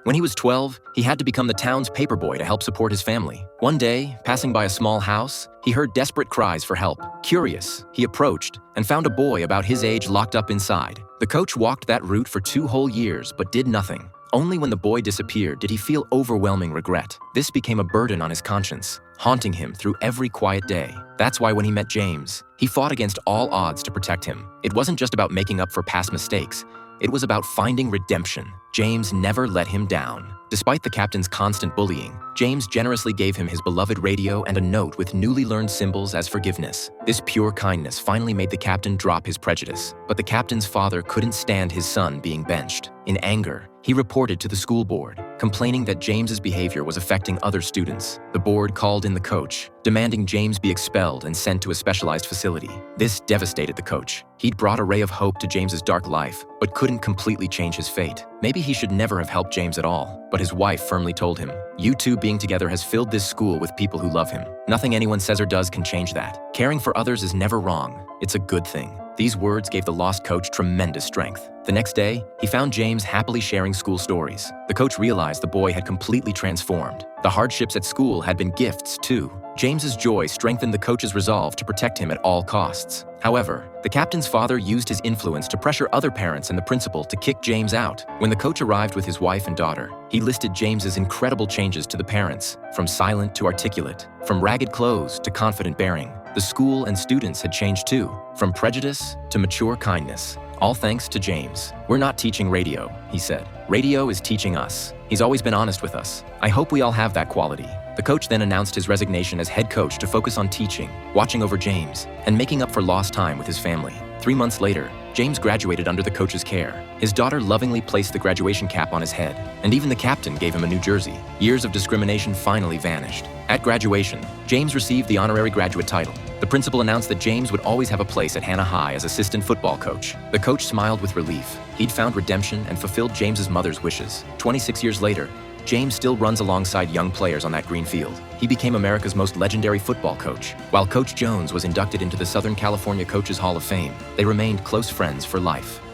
When he was 12, he had to become the town's paperboy to help support his family. One day, passing by a small house, he heard desperate cries for help. Curious, he approached and found a boy about his age locked up inside. The coach walked that route for 2 whole years but did nothing. Only when the boy disappeared did he feel overwhelming regret. This became a burden on his conscience, haunting him through every quiet day. That's why when he met James, he fought against all odds to protect him. It wasn't just about making up for past mistakes. It was about finding redemption. James never let him down. Despite the captain's constant bullying, James generously gave him his beloved radio and a note with newly learned symbols as forgiveness. This pure kindness finally made the captain drop his prejudice. But the captain's father couldn't stand his son being benched. In anger, he reported to the school board, complaining that James's behavior was affecting other students. The board called in the coach, demanding James be expelled and sent to a specialized facility. This devastated the coach. He'd brought a ray of hope to James's dark life, but couldn't completely change his fate. Maybe he should never have helped James at all, but his wife firmly told him, "You two being together has filled this school with people who love him. Nothing anyone says or does can change that. Caring for others is never wrong. It's a good thing." These words gave the lost coach tremendous strength. The next day, he found James happily sharing school stories. The coach realized the boy had completely transformed. The hardships at school had been gifts, too. James's joy strengthened the coach's resolve to protect him at all costs. However, the captain's father used his influence to pressure other parents and the principal to kick James out. When the coach arrived with his wife and daughter, he listed James's incredible changes to the parents, from silent to articulate, from ragged clothes to confident bearing. The school and students had changed too, from prejudice to mature kindness. All thanks to James. "We're not teaching radio," he said. "Radio is teaching us. He's always been honest with us. I hope we all have that quality." The coach then announced his resignation as head coach to focus on teaching, watching over James, and making up for lost time with his family. 3 months later, James graduated under the coach's care. His daughter lovingly placed the graduation cap on his head, and even the captain gave him a new jersey. Years of discrimination finally vanished. At graduation, James received the honorary graduate title. The principal announced that James would always have a place at Hannah High as assistant football coach. The coach smiled with relief. He'd found redemption and fulfilled James's mother's wishes. 26 years later, James still runs alongside young players on that green field. He became America's most legendary football coach. While Coach Jones was inducted into the Southern California Coaches Hall of Fame, they remained close friends for life.